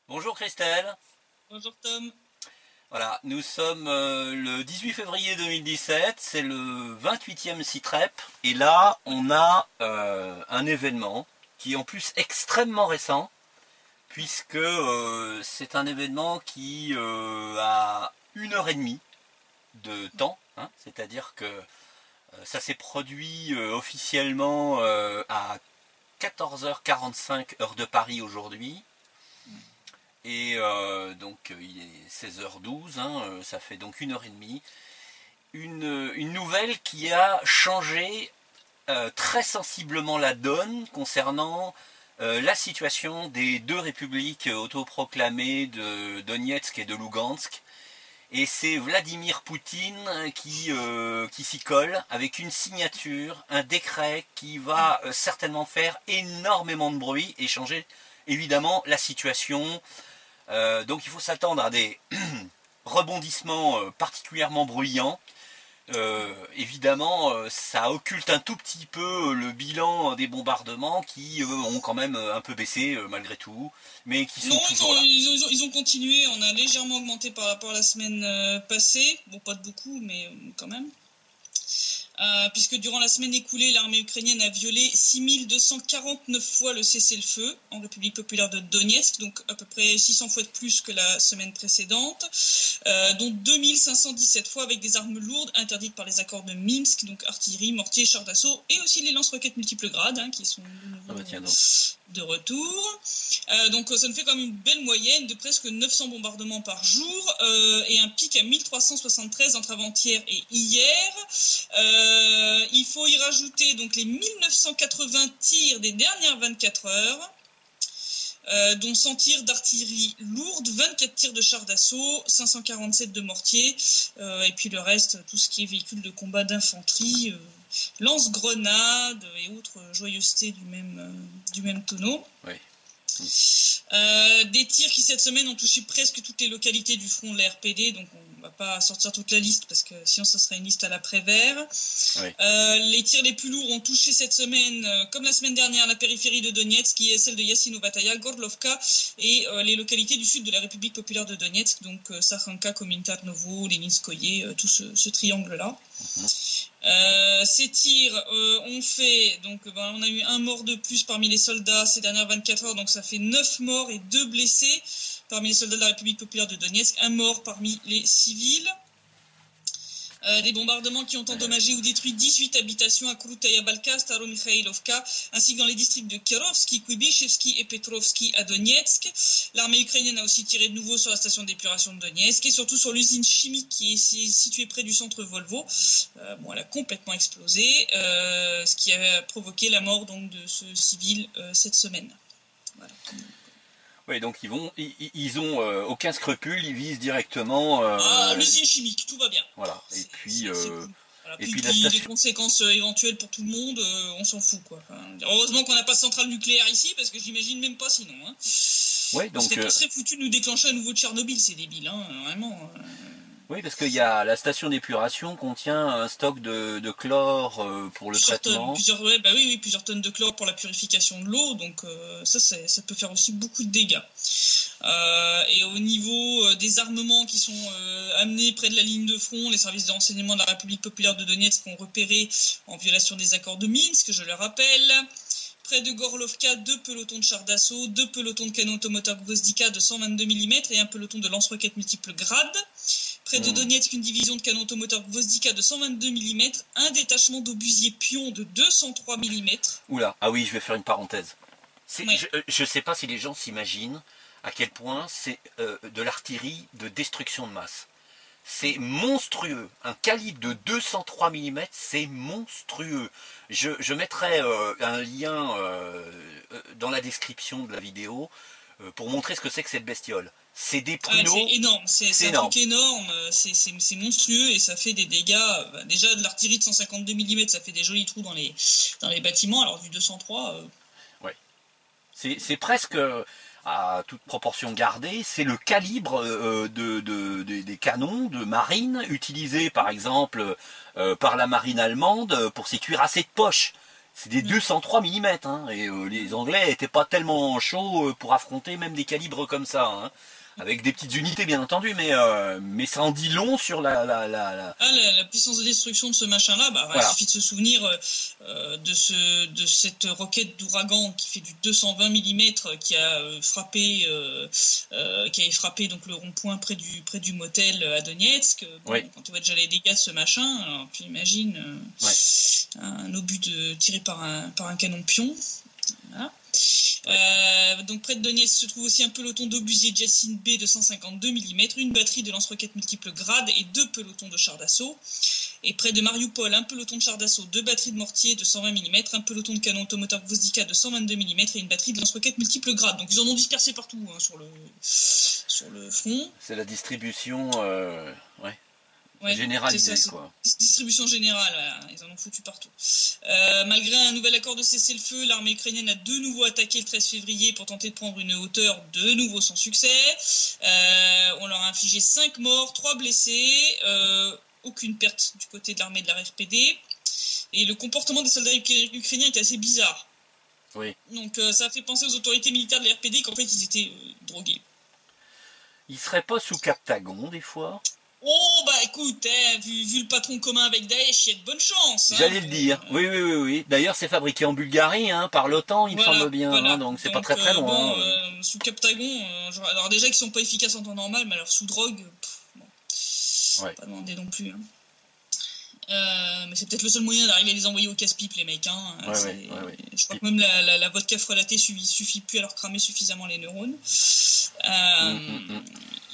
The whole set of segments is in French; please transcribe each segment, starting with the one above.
Bonjour Christelle. Bonjour Tom. Voilà, nous sommes le 18 février 2017, c'est le 28e CITREP, et là on a un événement qui est en plus extrêmement récent, puisque c'est un événement qui a 1 heure et demie de temps, hein, c'est-à-dire que ça s'est produit officiellement à 14h45 heure de Paris aujourd'hui. Et donc il est 16h12, hein, ça fait donc 1 heure et demie. Une nouvelle qui a changé très sensiblement la donne concernant la situation des deux républiques autoproclamées de Donetsk et de Lugansk. Et c'est Vladimir Poutine qui s'y colle avec une signature, un décret qui va certainement faire énormément de bruit et changer évidemment la situation. Donc il faut s'attendre à des rebondissements particulièrement bruyants. Évidemment, ça occulte un tout petit peu le bilan des bombardements qui ont quand même un peu baissé malgré tout, mais qui sont Non, toujours là. ils ont continué. On a légèrement augmenté par rapport à la semaine passée. Bon, pas de beaucoup, mais quand même. Puisque durant la semaine écoulée, l'armée ukrainienne a violé 6249 fois le cessez-le-feu en République populaire de Donetsk, donc à peu près 600 fois de plus que la semaine précédente, dont 2517 fois avec des armes lourdes interdites par les accords de Minsk, donc artillerie, mortier, chars d'assaut, et aussi les lance-roquettes multiples grades, hein, qui sont de nouveau de retour. Donc ça nous fait quand même une belle moyenne de presque 900 bombardements par jour, et un pic à 1373 entre avant-hier et hier. Il faut y rajouter donc les 1980 tirs des dernières 24 heures, dont 100 tirs d'artillerie lourde, 24 tirs de chars d'assaut, 547 de mortiers, et puis le reste, tout ce qui est véhicules de combat d'infanterie, lance-grenades et autres joyeusetés du même tonneau. Oui. Des tirs qui cette semaine ont touché presque toutes les localités du front de la RPD, donc on va pas sortir toute la liste parce que sinon ça serait une liste à l'après-vert. Oui. Les tirs les plus lourds ont touché cette semaine, comme la semaine dernière, la périphérie de Donetsk, qui est celle de Yassinovataya, Gorlovka et les localités du sud de la République populaire de Donetsk, donc Sakhanka, Komintarnovo, Leninskoye, tout ce triangle-là. Ces tirs ont fait, donc on a eu un mort de plus parmi les soldats ces dernières 24 heures, donc ça fait 9 morts et 2 blessés parmi les soldats de la République populaire de Donetsk, un mort parmi les civils. Des bombardements qui ont endommagé ou détruit 18 habitations à Krutaya Balka, Staro-Mikhailovka, ainsi que dans les districts de Kirovski, Kuibishevski et Petrovski à Donetsk. L'armée ukrainienne a aussi tiré de nouveau sur la station d'épuration de Donetsk et surtout sur l'usine chimique qui est située près du centre Volvo. Elle a complètement explosé, ce qui a provoqué la mort donc, de ce civil cette semaine. Voilà. Oui, donc ils ont aucun scrupule, ils visent directement. L'usine chimique, tout va bien. Voilà. Et puis, cool. Voilà, et puis les conséquences éventuelles pour tout le monde, on s'en fout quoi. Enfin, heureusement qu'on n'a pas de centrale nucléaire ici, parce que j'imagine même pas sinon. Hein. Ouais, donc. Parce serait foutu de nous déclencher à nouveau de Tchernobyl, c'est débile, hein, vraiment. Oui, parce qu'il y a la station d'épuration contient un stock de chlore pour le traitement. Plusieurs tonnes de chlore pour la purification de l'eau, donc ça peut faire aussi beaucoup de dégâts. Et au niveau des armements qui sont amenés près de la ligne de front, les services de renseignement de la République populaire de Donetsk ont repéré en violation des accords de Minsk, je le rappelle. Près de Gorlovka, 2 pelotons de chars d'assaut, 2 pelotons de canons automoteurs Gvozdika de 122 mm et un peloton de lance-roquettes multiples grades. Près de Donetsk, une division de canons automoteurs Gvozdika de 122 mm, un détachement d'obusiers pions de 203 mm. Oula, ah oui, je vais faire une parenthèse. Ouais. Je ne sais pas si les gens s'imaginent à quel point c'est de l'artillerie de destruction de masse. C'est monstrueux. Un calibre de 203 mm, c'est monstrueux. Je mettrai un lien dans la description de la vidéo pour montrer ce que c'est que cette bestiole. C'est des pruneaux. C'est énorme, c'est un truc énorme, c'est monstrueux et ça fait des dégâts. Déjà de l'artillerie de 152 mm, ça fait des jolis trous dans les bâtiments, alors du 203... Ouais. C'est presque... à toute proportion gardée, c'est le calibre des canons de marine utilisés par exemple par la marine allemande pour ses cuirassés de poche. c'est des 203 mm, hein, et les Anglais n'étaient pas tellement chauds pour affronter même des calibres comme ça, hein, avec des petites unités bien entendu, mais ça en dit long sur la puissance de destruction de ce machin-là. Bah, voilà. Il suffit de se souvenir de cette roquette d'ouragan qui fait du 220 mm qui a frappé donc le rond-point près du motel à Donetsk. Bon, oui. Quand tu vois déjà les dégâts de ce machin, alors tu imagines un obus tiré par un canon pion. Voilà. Donc près de Donetsk se trouve aussi un peloton d'obusiers Jasin B de 152 mm, une batterie de lance-roquettes multiples grades et 2 pelotons de chars d'assaut. Et près de Mariupol, un peloton de chars d'assaut, 2 batteries de mortier de 120 mm, un peloton de canon automoteur Gvozdika de 122 mm et une batterie de lance-roquettes multiples grades. Donc ils en ont dispersé partout hein, sur le front. C'est la distribution généralisée, quoi. Distribution générale, voilà, ils en ont foutu partout. Malgré un nouvel accord de cessez-le-feu, l'armée ukrainienne a de nouveau attaqué le 13 février pour tenter de prendre une hauteur, de nouveau sans succès. On leur a infligé 5 morts, 3 blessés, aucune perte du côté de l'armée de la RPD. Et le comportement des soldats ukrainiens était assez bizarre. Oui. Donc ça a fait penser aux autorités militaires de la RPD qu'en fait ils étaient drogués. Ils seraient pas sous Captagon des fois ? Oh bah écoute, vu le patron commun avec Daesh, il y a de bonnes chances. Hein. J'allais le dire, oui. D'ailleurs c'est fabriqué en Bulgarie, hein, par l'OTAN, il me semble bien, hein, donc c'est pas très loin. Bon, sous Captagon, alors déjà qu'ils sont pas efficaces en temps normal, mais alors sous drogue, pas demander non plus. Hein. Mais c'est peut-être le seul moyen d'arriver à les envoyer au casse-pipe les mecs. Hein. Je crois que même la vodka frelatée suffit plus à leur cramer suffisamment les neurones.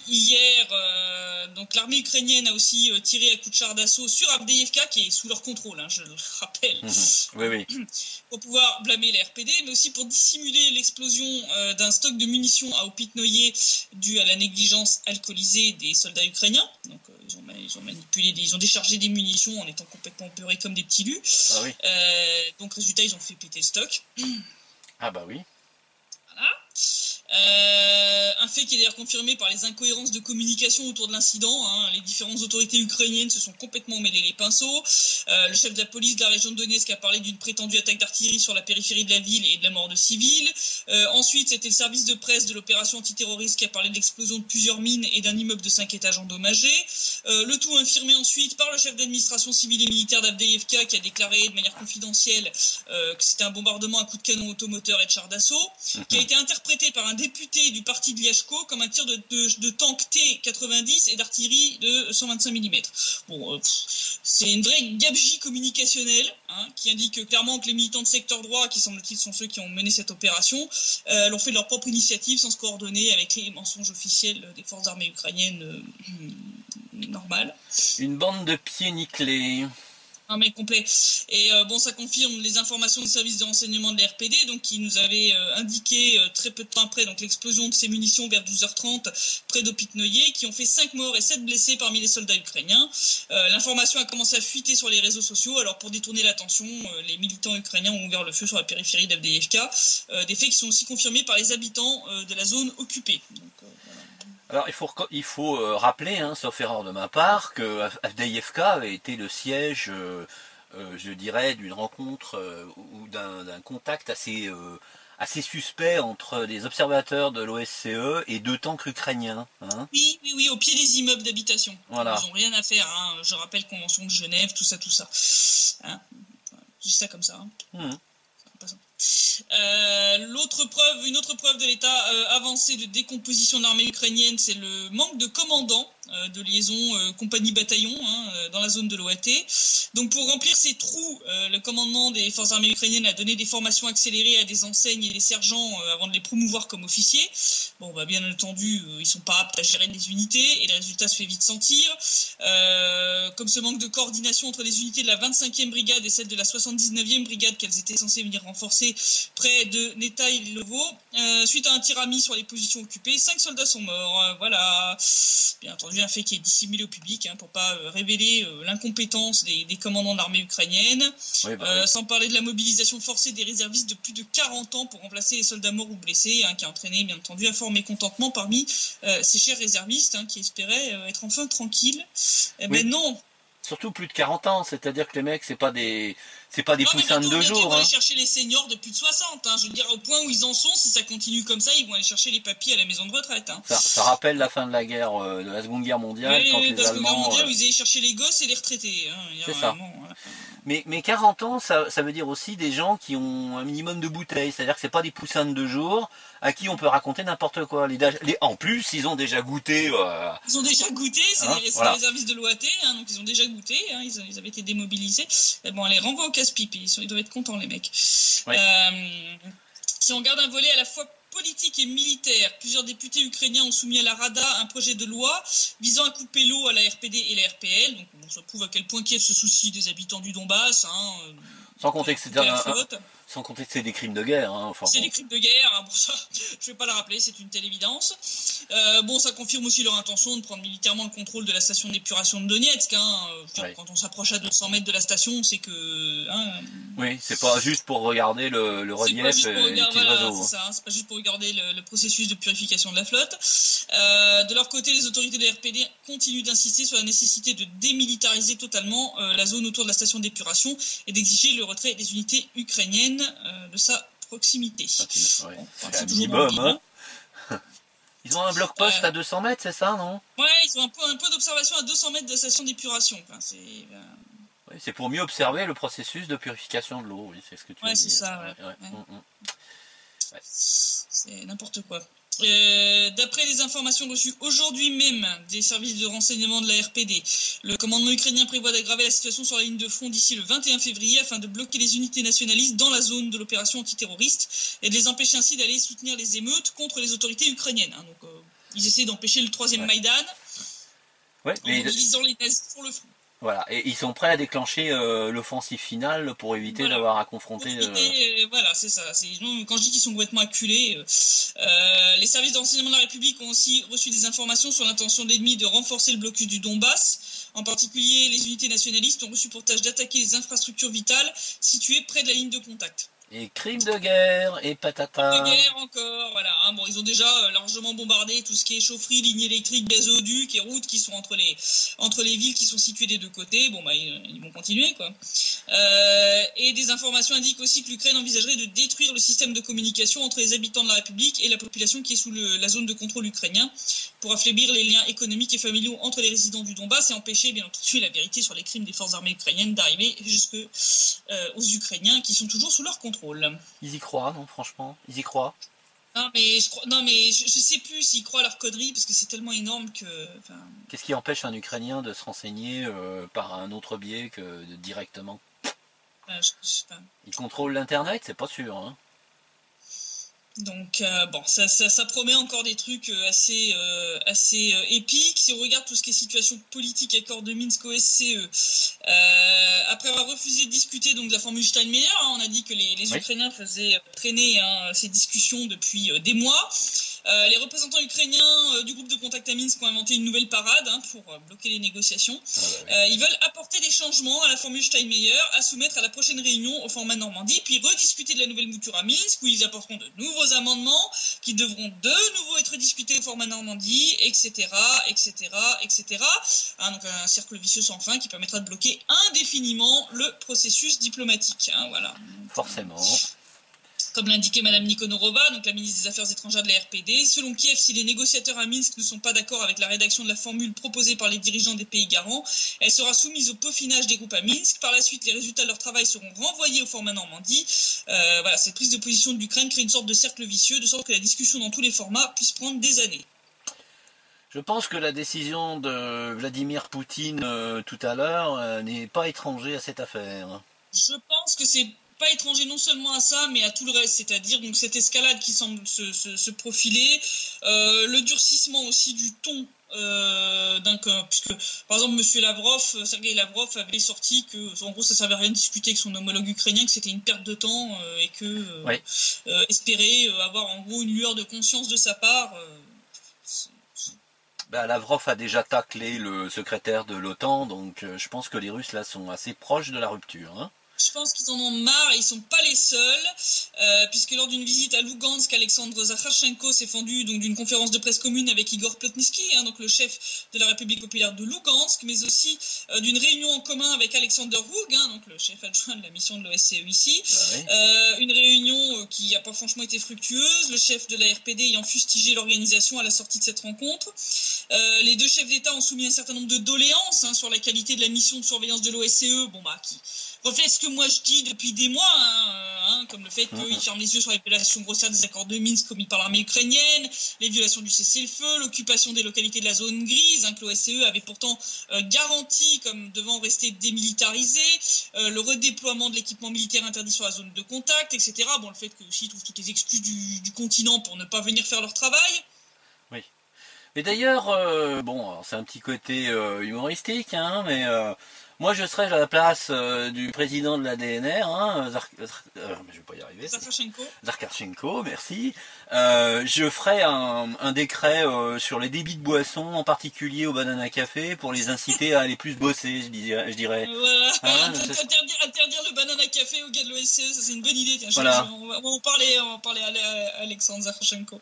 Hier, donc l'armée ukrainienne a aussi tiré à coups de char d'assaut sur Avdiivka, qui est sous leur contrôle, hein, je le rappelle, pour pouvoir blâmer les RPD, mais aussi pour dissimuler l'explosion d'un stock de munitions à Opitnoye dû à la négligence alcoolisée des soldats ukrainiens. Donc ils ont déchargé des munitions en étant complètement beurrés comme des petits lus. Donc résultat, ils ont fait péter le stock. Ah bah oui. Voilà. Un fait qui est d'ailleurs confirmé par les incohérences de communication autour de l'incident. Hein. Les différentes autorités ukrainiennes se sont complètement mêlées les pinceaux. Le chef de la police de la région de Donetsk a parlé d'une prétendue attaque d'artillerie sur la périphérie de la ville et de la mort de civils. Ensuite, c'était le service de presse de l'opération antiterroriste qui a parlé de l'explosion de plusieurs mines et d'un immeuble de 5 étages endommagé. Le tout infirmé ensuite par le chef d'administration civile et militaire d'Avdiivka qui a déclaré de manière confidentielle que c'était un bombardement à coups de canon automoteur et de chars d'assaut, qui a été interprété par un député du parti de Lyashko comme un tir de tank T-90 et d'artillerie de 125 mm. Bon, c'est une vraie gabegie communicationnelle hein, qui indique clairement que les militants de secteur droit, qui semble-t-il sont ceux qui ont mené cette opération, l'ont fait de leur propre initiative sans se coordonner avec les mensonges officiels des forces armées ukrainiennes normales. Une bande de pieds nickelés. Un mec complet. Et bon, ça confirme les informations du service de renseignement de la RPD, donc qui nous avait indiqué très peu de temps après donc l'explosion de ces munitions vers 12h30 près d'Opitnoye, qui ont fait 5 morts et 7 blessés parmi les soldats ukrainiens. L'information a commencé à fuiter sur les réseaux sociaux. Alors pour détourner l'attention, les militants ukrainiens ont ouvert le feu sur la périphérie d'Avdiivka. Des faits qui sont aussi confirmés par les habitants de la zone occupée. Donc, voilà. Alors il faut rappeler, hein, sauf erreur de ma part, que Avdiivka avait été le siège, je dirais, d'une rencontre ou d'un contact assez suspect entre des observateurs de l'OSCE et 2 tanks ukrainiens. Hein. Oui, au pied des immeubles d'habitation. Voilà. Ils n'ont rien à faire. Hein. Je rappelle Convention de Genève, tout ça. Hein. Je dis ça comme ça. Hein. Une autre preuve de l'état avancé de décomposition de l'armée ukrainienne, c'est le manque de commandants de liaison compagnie-bataillon dans la zone de l'OAT. Donc pour remplir ces trous, le commandement des forces armées ukrainiennes a donné des formations accélérées à des enseignes et des sergents avant de les promouvoir comme officiers. Bon, bah, bien entendu, ils sont pas aptes à gérer des unités et le résultat se fait vite sentir. Comme ce manque de coordination entre les unités de la 25e brigade et celles de la 79e brigade qu'elles étaient censées venir renforcer près de Netailovo. Suite à un tir ami sur les positions occupées, 5 soldats sont morts. Voilà. Bien entendu, un fait qui est dissimulé au public pour pas révéler l'incompétence des commandants de l'armée ukrainienne. Oui, sans parler de la mobilisation forcée des réservistes de plus de 40 ans pour remplacer les soldats morts ou blessés, qui a entraîné bien entendu un fort mécontentement parmi ces chers réservistes qui espéraient être enfin tranquilles. Mais non. Surtout plus de 40 ans, c'est-à-dire que les mecs, c'est pas des c'est pas des poussins de 2 jours. Ils vont aller chercher les seniors de plus de 60. Hein. Je veux dire, au point où ils en sont, si ça continue comme ça, ils vont aller chercher les papis à la maison de retraite. Hein. Ça rappelle la fin de la guerre, de la Seconde Guerre mondiale, quand les Allemands... où ils allaient chercher les gosses et les retraités. Hein. C'est ça. Mais 40 ans, ça veut dire aussi des gens qui ont un minimum de bouteilles. C'est-à-dire que c'est pas des poussins de 2 jours à qui on peut raconter n'importe quoi. En plus, ils ont déjà goûté. Ils ont déjà goûté, c'est des réservistes de l'OAT, hein, donc ils ont déjà goûté, hein, ils avaient été démobilisés. Et bon, on les renvoie au casse-pipi, ils doivent être contents, les mecs. Ouais. Si on regarde un volet à la fois politique et militaire, plusieurs députés ukrainiens ont soumis à la Rada un projet de loi visant à couper l'eau à la RPD et la RPL. Donc bon, ça prouve à quel point Kiev se soucie des habitants du Donbass. Hein, sans compter que c'est des crimes de guerre. Hein, c'est des crimes de guerre, hein, bon ça, je vais pas la rappeler, c'est une telle évidence. Bon, ça confirme aussi leur intention de prendre militairement le contrôle de la station d'épuration de Donetsk. Hein. Quand on s'approche à 200 mètres de la station, c'est que... Hein, oui, c'est pas juste pour regarder le relief et les petits oiseaux. C'est ça, c'est pas juste pour regarder le processus de purification de la flotte. De leur côté, les autorités de la RPD continuent d'insister sur la nécessité de démilitariser totalement la zone autour de la station d'épuration et d'exiger le retrait des unités ukrainiennes de sa proximité. Ouais, c'est un minimum, hein. Ils ont un bloc-post à 200 mètres, c'est ça, non? Ouais, ils ont un peu d'observation à 200 mètres de la station d'épuration. Enfin, c'est pour mieux observer le processus de purification de l'eau, oui, c'est ce que tu as dit. C'est ça, ouais. C'est n'importe quoi. D'après les informations reçues aujourd'hui même des services de renseignement de la RPD, le commandement ukrainien prévoit d'aggraver la situation sur la ligne de front d'ici le 21 février afin de bloquer les unités nationalistes dans la zone de l'opération antiterroriste et de les empêcher ainsi d'aller soutenir les émeutes contre les autorités ukrainiennes. Hein. Donc, ils essaient d'empêcher le 3e Maïdan en mobilisant les nazis sur le front. Voilà, et ils sont prêts à déclencher l'offensive finale pour éviter d'avoir à confronter... Voilà, c'est ça. Quand je dis qu'ils sont complètement acculés, les services de renseignement de la République ont aussi reçu des informations sur l'intention de l'ennemi de renforcer le blocus du Donbass. En particulier, les unités nationalistes ont reçu pour tâche d'attaquer les infrastructures vitales situées près de la ligne de contact. Et crimes de guerre, et patata. De guerre encore, voilà. Hein, bon, ils ont déjà largement bombardé tout ce qui est chaufferie, lignes électriques, gazoducs et routes qui sont entre les villes qui sont situées des deux côtés. Bon, bah, ils vont continuer, quoi. Et des informations indiquent aussi que l'Ukraine envisagerait de détruire le système de communication entre les habitants de la République et la population qui est sous la zone de contrôle ukrainien pour affaiblir les liens économiques et familiaux entre les résidents du Donbass et empêcher, bien entendu, la vérité sur les crimes des forces armées ukrainiennes d'arriver jusque aux Ukrainiens qui sont toujours sous leur contrôle. Ils y croient, non, franchement? Ils y croient? Non, mais je sais plus s'ils croient à leur connerie, parce que c'est tellement énorme que... Qu'est-ce qui empêche un Ukrainien de se renseigner par un autre biais que directement? Je sais pas. Ils contrôlent l'Internet, c'est pas sûr, hein. Donc bon, ça promet encore des trucs assez épiques. Si on regarde tout ce qui est situation politique, accord de Minsk, OSCE, après avoir refusé de discuter donc de la formule Steinmeier, hein, on a dit que les Ukrainiens faisaient traîner ces discussions depuis des mois. Les représentants ukrainiens du groupe de contact à Minsk ont inventé une nouvelle parade pour bloquer les négociations. Ils veulent apporter des changements à la formule Steinmeier à soumettre à la prochaine réunion au format Normandie, puis rediscuter de la nouvelle mouture à Minsk, où ils apporteront de nouveaux amendements qui devront de nouveau être discutés au format Normandie, etc., etc., etc. Donc un cercle vicieux sans fin qui permettra de bloquer indéfiniment le processus diplomatique. Voilà. Forcément. Comme l'indiquait Mme Nikonorova, donc la ministre des Affaires étrangères de la RPD, selon Kiev, si les négociateurs à Minsk ne sont pas d'accord avec la rédaction de la formule proposée par les dirigeants des pays garants, elle sera soumise au peaufinage des groupes à Minsk. Par la suite, les résultats de leur travail seront renvoyés au format Normandie. Voilà, cette prise de position de l'Ukraine crée une sorte de cercle vicieux, de sorte que la discussion dans tous les formats puisse prendre des années. Je pense que la décision de Vladimir Poutine tout à l'heure n'est pas étranger à cette affaire. Je pense que c'est pas étranger non seulement à ça, mais à tout le reste, c'est-à-dire donc cette escalade qui semble se profiler, le durcissement aussi du ton puisque par exemple Monsieur Lavrov, Sergueï Lavrov avait sorti que en gros ça servait à rien de discuter avec son homologue ukrainien, que c'était une perte de temps et que espérer avoir en gros une lueur de conscience de sa part. Lavrov a déjà taclé le secrétaire de l'OTAN, donc je pense que les Russes là sont assez proches de la rupture. Hein. Je pense qu'ils en ont marre et ils sont pas les seuls, puisque lors d'une visite à Lugansk, Alexandre Zakharchenko s'est fendu donc d'une conférence de presse commune avec Igor Plotnitsky, donc le chef de la République populaire de Lugansk, mais aussi d'une réunion en commun avec Alexander Hoog, donc le chef adjoint de la mission de l'OSCE ici. Une réunion qui n'a pas franchement été fructueuse, le chef de la RPD ayant fustigé l'organisation à la sortie de cette rencontre. Les deux chefs d'État ont soumis un certain nombre de doléances sur la qualité de la mission de surveillance de l'OSCE, qui reflète ce que moi je dis depuis des mois, comme le fait qu'ils ferment les yeux sur les violations grossières des accords de Minsk commis par l'armée ukrainienne, les violations du cessez-le-feu, l'occupation des localités de la zone grise, que l'OSCE avait pourtant garanti comme devant rester démilitarisé, le redéploiement de l'équipement militaire interdit sur la zone de contact, etc. Le fait qu'ils trouvent toutes les excuses du continent pour ne pas venir faire leur travail. Oui. Mais d'ailleurs, c'est un petit côté humoristique, mais moi je serais à la place du président de la DNR, je vais pas y arriver. Zakharchenko, merci. Je ferais un décret sur les débits de boissons, en particulier au Banana Café, pour les inciter à aller plus bosser, je dirais. Voilà. Interdire le Banana Café aux gars de l'OSCE, ça c'est une bonne idée. Tiens, voilà. On va en parler à Alexandre Zakharchenko.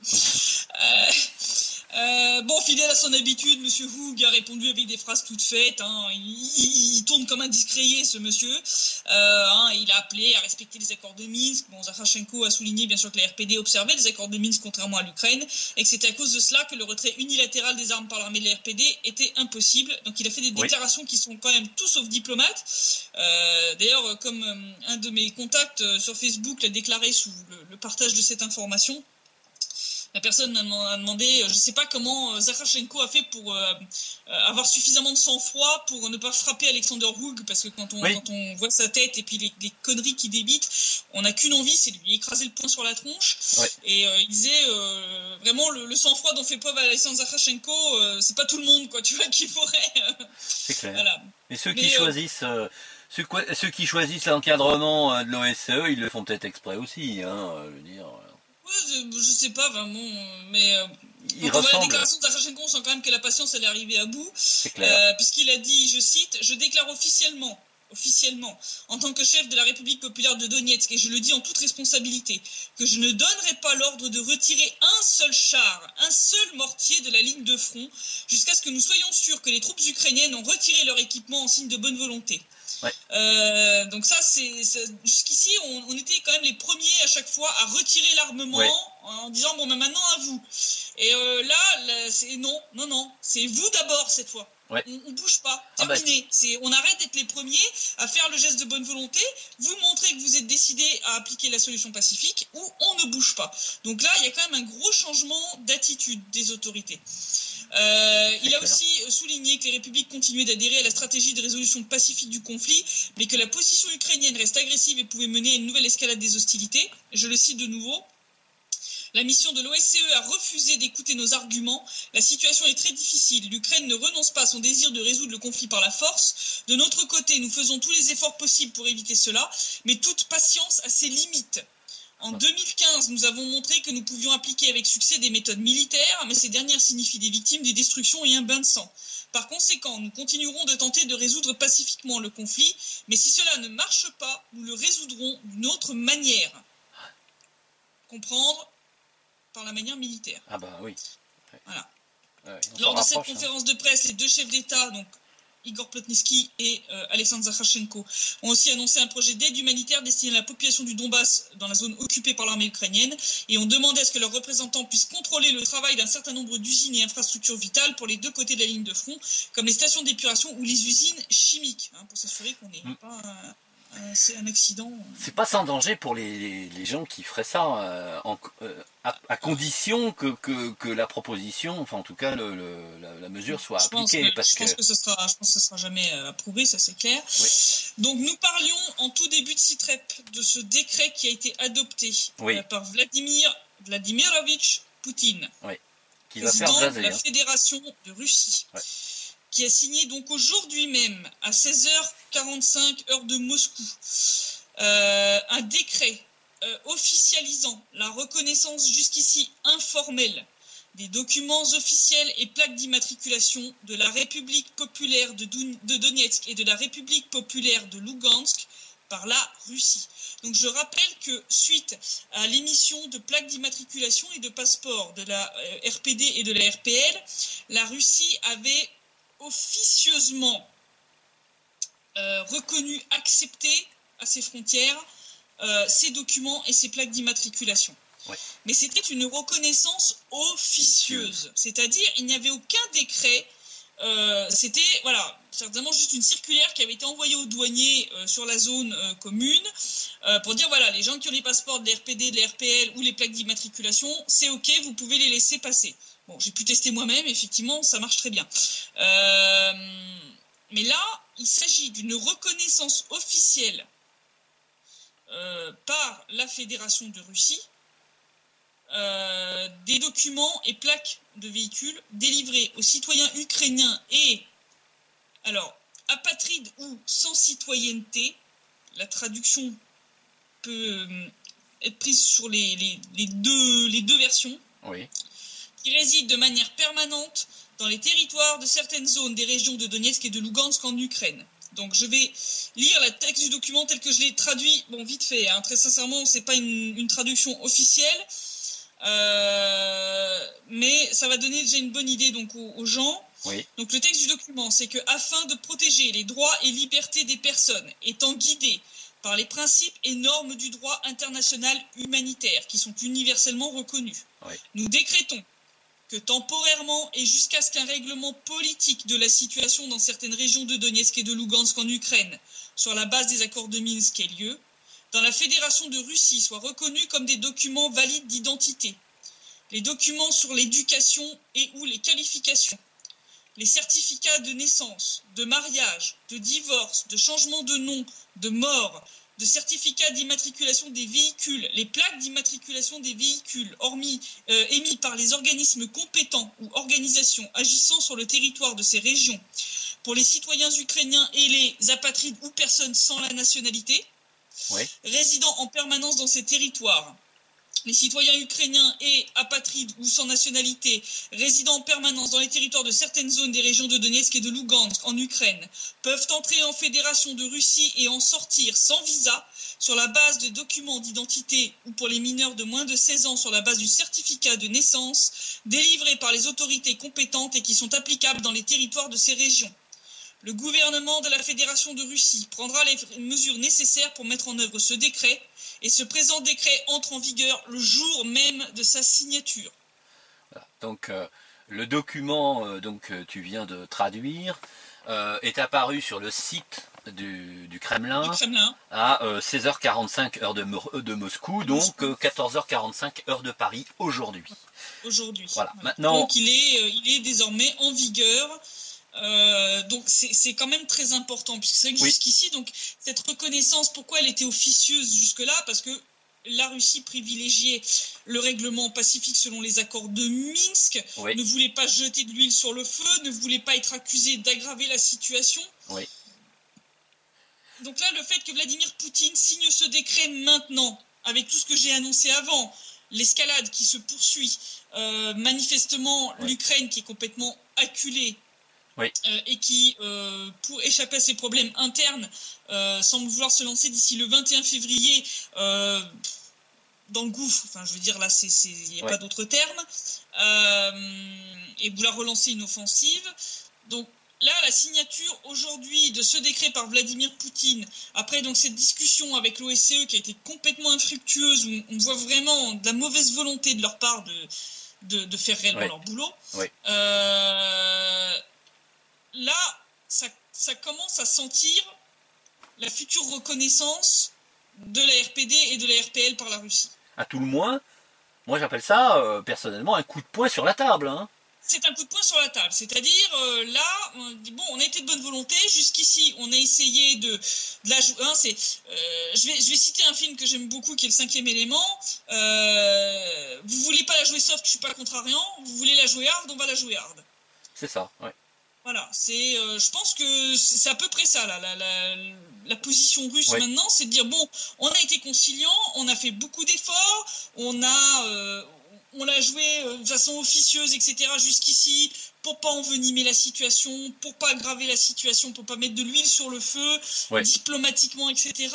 Fidèle à son habitude, M. Hoog a répondu avec des phrases toutes faites. Il tourne comme un discréé, ce monsieur. Il a appelé à respecter les accords de Minsk. Zakharchenko a souligné bien sûr que la RPD observait les accords de Minsk contrairement à l'Ukraine et que c'était à cause de cela que le retrait unilatéral des armes par l'armée de la RPD était impossible. Donc il a fait des déclarations qui sont quand même tout sauf diplomates. D'ailleurs, comme un de mes contacts sur Facebook l'a déclaré sous le partage de cette information, la personne m'a demandé, je ne sais pas comment Zakharchenko a fait pour avoir suffisamment de sang-froid pour ne pas frapper Alexander Hoog, parce que quand on voit sa tête et puis les conneries qu'il débite, on n'a qu'une envie, c'est de lui écraser le poing sur la tronche. Et il disait vraiment le sang-froid dont fait preuve Alexander Zakharchenko, c'est pas tout le monde qui pourrait. C'est clair. Voilà. Et ceux qui choisissent ceux qui choisissent l'encadrement de l'OSCE, ils le font peut-être exprès aussi, je veux dire. Je sais pas vraiment, mais quand on voit la déclaration de Zakharchenko, on sent quand même que la patience elle est arrivée à bout, puisqu'il a dit, je cite, je déclare officiellement, en tant que chef de la République populaire de Donetsk, et je le dis en toute responsabilité, que je ne donnerai pas l'ordre de retirer un seul char, un seul mortier de la ligne de front, jusqu'à ce que nous soyons sûrs que les troupes ukrainiennes ont retiré leur équipement en signe de bonne volonté. Donc ça, jusqu'ici, on était quand même les premiers à chaque fois à retirer l'armement en disant maintenant à vous. Et là, c'est non, c'est vous d'abord cette fois. On bouge pas, terminé. On arrête d'être les premiers à faire le geste de bonne volonté, vous montrez que vous êtes décidés à appliquer la solution pacifique ou on ne bouge pas. Donc là, il y a quand même un gros changement d'attitude des autorités. Il a aussi souligné que les républiques continuaient d'adhérer à la stratégie de résolution pacifique du conflit, mais que la position ukrainienne reste agressive et pouvait mener à une nouvelle escalade des hostilités. Je le cite de nouveau. La mission de l'OSCE a refusé d'écouter nos arguments. La situation est très difficile. L'Ukraine ne renonce pas à son désir de résoudre le conflit par la force. De notre côté, nous faisons tous les efforts possibles pour éviter cela, mais toute patience a ses limites. En 2015, nous avons montré que nous pouvions appliquer avec succès des méthodes militaires, mais ces dernières signifient des victimes, des destructions et un bain de sang. Par conséquent, nous continuerons de tenter de résoudre pacifiquement le conflit, mais si cela ne marche pas, nous le résoudrons d'une autre manière. Comprendre par la manière militaire. Ah bah oui. Voilà. Lors de cette conférence de presse, les deux chefs d'État, donc Igor Plotnitsky et Alexandre Zakharchenko, ont aussi annoncé un projet d'aide humanitaire destiné à la population du Donbass dans la zone occupée par l'armée ukrainienne et ont demandé à ce que leurs représentants puissent contrôler le travail d'un certain nombre d'usines et infrastructures vitales pour les deux côtés de la ligne de front, comme les stations d'épuration ou les usines chimiques, pour s'assurer qu'on n'ait pas c'est un accident. C'est pas sans danger pour les gens qui feraient ça, à condition que la proposition, enfin en tout cas la mesure soit appliquée. Je pense que ce sera jamais approuvé, ça c'est clair. Donc nous parlions en tout début de CITREP de ce décret qui a été adopté par Vladimirovitch Poutine, qui va faire jaser, de la Fédération de Russie. Qui a signé donc aujourd'hui même, à 16h45 heure de Moscou, un décret officialisant la reconnaissance jusqu'ici informelle des documents officiels et plaques d'immatriculation de la République populaire de Donetsk et de la République populaire de Lugansk par la Russie. Donc je rappelle que suite à l'émission de plaques d'immatriculation et de passeports de la RPD et de la RPL, la Russie avait officieusement reconnu, accepté à ses frontières ces documents et ces plaques d'immatriculation. Ouais. Mais c'était une reconnaissance officieuse, c'est-à-dire il n'y avait aucun décret. C'était certainement juste une circulaire qui avait été envoyée aux douaniers sur la zone commune pour dire voilà, les gens qui ont les passeports de l'RPD, de l'RPL ou les plaques d'immatriculation, c'est ok, vous pouvez les laisser passer. Bon, j'ai pu tester moi-même, effectivement, ça marche très bien. Mais là, il s'agit d'une reconnaissance officielle par la Fédération de Russie des documents et plaques de véhicules délivrés aux citoyens ukrainiens et, alors, apatrides ou sans citoyenneté, la traduction peut être prise sur les deux versions, oui, qui résident de manière permanente dans les territoires de certaines zones des régions de Donetsk et de Lugansk en Ukraine. Donc je vais lire le texte du document tel que je l'ai traduit, bon vite fait, hein, très sincèrement, c'est pas une traduction officielle, mais ça va donner déjà une bonne idée donc aux gens. Oui. Donc le texte du document, c'est que afin de protéger les droits et libertés des personnes, étant guidés par les principes et normes du droit international humanitaire qui sont universellement reconnus, Oui. nous décrétons que temporairement et jusqu'à ce qu'un règlement politique de la situation dans certaines régions de Donetsk et de Lugansk en Ukraine, sur la base des accords de Minsk, ait lieu, dans la Fédération de Russie soient reconnus comme des documents valides d'identité. Les documents sur l'éducation et ou les qualifications, les certificats de naissance, de mariage, de divorce, de changement de nom, de mort, de certificats d'immatriculation des véhicules, les plaques d'immatriculation des véhicules émis par les organismes compétents ou organisations agissant sur le territoire de ces régions pour les citoyens ukrainiens et les apatrides ou personnes sans la nationalité, oui, résidant en permanence dans ces territoires. Les citoyens ukrainiens et apatrides ou sans nationalité résidant en permanence dans les territoires de certaines zones des régions de Donetsk et de Lugansk en Ukraine peuvent entrer en Fédération de Russie et en sortir sans visa sur la base de documents d'identité ou pour les mineurs de moins de 16 ans sur la base du certificat de naissance délivré par les autorités compétentes et qui sont applicables dans les territoires de ces régions. Le gouvernement de la Fédération de Russie prendra les mesures nécessaires pour mettre en œuvre ce décret et ce présent décret entre en vigueur le jour même de sa signature. Voilà. Donc le document que tu viens de traduire est apparu sur le site du Kremlin, à 16h45 heure de Moscou, donc 14h45 heure de Paris aujourd'hui. Voilà. Maintenant, donc il est désormais en vigueur. Donc c'est quand même très important puisque c'est que jusqu'ici donc cette reconnaissance, pourquoi elle était officieuse jusque-là, parce que la Russie privilégiait le règlement pacifique selon les accords de Minsk, ne voulait pas jeter de l'huile sur le feu, ne voulait pas être accusée d'aggraver la situation. Oui. Donc là, le fait que Vladimir Poutine signe ce décret maintenant, avec tout ce que j'ai annoncé avant, l'escalade qui se poursuit, manifestement l'Ukraine qui est complètement acculée, et qui, pour échapper à ses problèmes internes, semble vouloir se lancer d'ici le 21 février dans le gouffre, enfin je veux dire là, il n'y a pas d'autre terme, et vouloir relancer une offensive. Donc là, la signature aujourd'hui de ce décret par Vladimir Poutine, après donc cette discussion avec l'OSCE qui a été complètement infructueuse, où on voit vraiment de la mauvaise volonté de leur part de faire réellement leur boulot, là, ça commence à sentir la future reconnaissance de la RPD et de la RPL par la Russie. À tout le moins, moi j'appelle ça personnellement un coup de poing sur la table. Hein. C'est un coup de poing sur la table, c'est-à-dire là, on dit bon, on a été de bonne volonté, jusqu'ici on a essayé de la jouer. Hein, je vais citer un film que j'aime beaucoup qui est Le 5e élément. Vous voulez pas la jouer soft, je suis pas contrariant. Vous voulez la jouer hard, on va la jouer hard. C'est ça, ouais. Voilà, je pense que c'est à peu près ça, la position russe maintenant, c'est de dire, bon, on a été conciliant, on a fait beaucoup d'efforts, on on l'a joué de façon officieuse, etc. jusqu'ici, pour pas envenimer la situation, pour pas aggraver la situation, pour pas mettre de l'huile sur le feu, diplomatiquement, etc.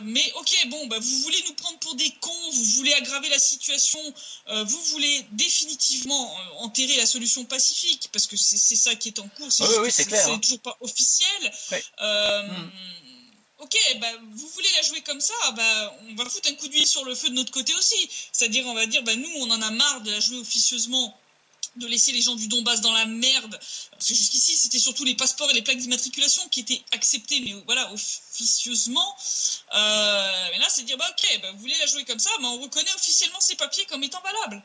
Mais ok, bon, bah, vous voulez nous prendre pour des cons, vous voulez aggraver la situation, vous voulez définitivement enterrer la solution pacifique, parce que c'est ça qui est en cours, c'est clair, c'est toujours pas officiel. Ok, bah, vous voulez la jouer comme ça, bah, on va foutre un coup d'huile sur le feu de notre côté aussi. C'est-à-dire, on va dire, bah, nous, on en a marre de la jouer officieusement, de laisser les gens du Donbass dans la merde. Parce que jusqu'ici, c'était surtout les passeports et les plaques d'immatriculation qui étaient acceptés, mais voilà, officieusement. Mais là, c'est dire, bah, ok, bah, vous voulez la jouer comme ça, bah, on reconnaît officiellement ces papiers comme étant valables.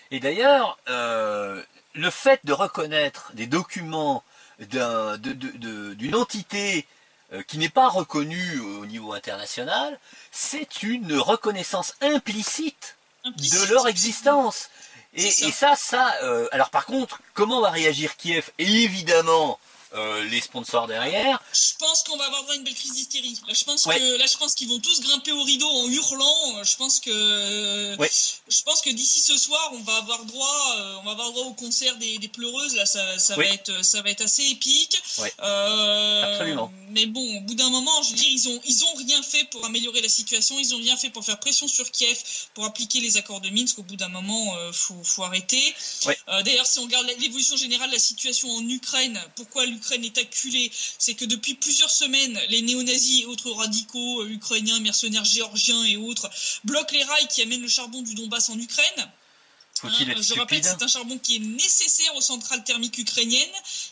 Et d'ailleurs, le fait de reconnaître des documents d'une entité qui n'est pas reconnue au niveau international, c'est une reconnaissance implicite de leur existence. Et ça, alors par contre, comment va réagir Kiev? Et évidemment, les sponsors derrière. Je pense qu'on va avoir droit à une belle crise d'hystérie. Là, je pense qu'ils vont tous grimper au rideau en hurlant. Je pense que d'ici ce soir, on va avoir droit au concert des pleureuses. Là, ça va être assez épique. Absolument. Mais bon, au bout d'un moment, je veux dire, ils ont rien fait pour améliorer la situation. Ils ont rien fait pour faire pression sur Kiev, pour appliquer les accords de Minsk. Au bout d'un moment, faut arrêter. D'ailleurs, si on regarde l'évolution générale de la situation en Ukraine, pourquoi l'Ukraine est acculée, c'est que depuis plusieurs semaines, les néo-nazis et autres radicaux ukrainiens, mercenaires géorgiens et autres bloquent les rails qui amènent le charbon du Donbass en Ukraine. Je rappelle que c'est un charbon qui est nécessaire aux centrales thermiques ukrainiennes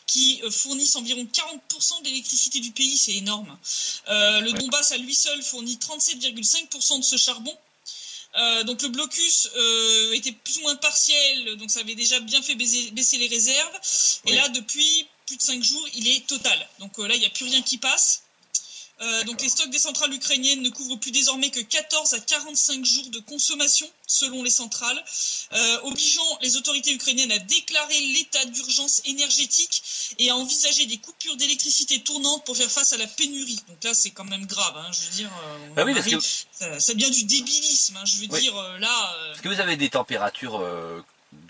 qui fournissent environ 40% de l'électricité du pays, c'est énorme. Le Donbass à lui seul fournit 37,5% de ce charbon. Donc le blocus était plus ou moins partiel, donc ça avait déjà bien fait baisser les réserves. Et là, depuis plus de 5 jours, il est total. Donc là, il n'y a plus rien qui passe. Donc les stocks des centrales ukrainiennes ne couvrent plus désormais que 14 à 45 jours de consommation selon les centrales, obligeant les autorités ukrainiennes à déclarer l'état d'urgence énergétique et à envisager des coupures d'électricité tournantes pour faire face à la pénurie. Donc là, c'est quand même grave, hein, je veux dire. Ça devient du débilisme, hein, je veux dire là. Parce que vous avez des températures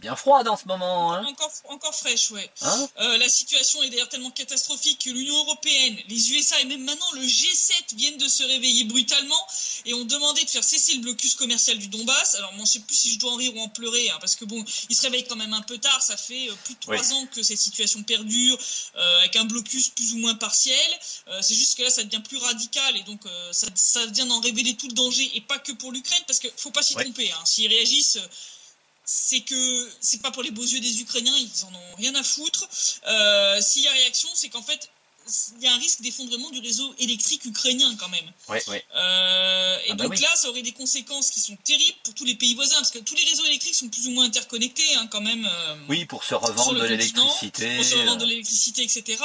bien froide en ce moment. Hein. Encore fraîche, ouais. Hein, la situation est d'ailleurs tellement catastrophique que l'Union européenne, les USA et même maintenant le G7 viennent de se réveiller brutalement et ont demandé de faire cesser le blocus commercial du Donbass. Alors moi je sais plus si je dois en rire ou en pleurer, hein, parce que bon, ils se réveillent quand même un peu tard, ça fait plus de 3 ans que cette situation perdure, avec un blocus plus ou moins partiel. C'est juste que là ça devient plus radical et donc ça vient d'en révéler tout le danger et pas que pour l'Ukraine, parce qu'il faut pas s'y tromper, hein. S'ils réagissent... c'est que c'est pas pour les beaux yeux des Ukrainiens, ils en ont rien à foutre. S'il y a réaction, c'est qu'en fait, il y a un risque d'effondrement du réseau électrique ukrainien quand même. Là, ça aurait des conséquences qui sont terribles pour tous les pays voisins, parce que tous les réseaux électriques sont plus ou moins interconnectés, hein, quand même. Pour se revendre de l'électricité. Pour se revendre de l'électricité, etc.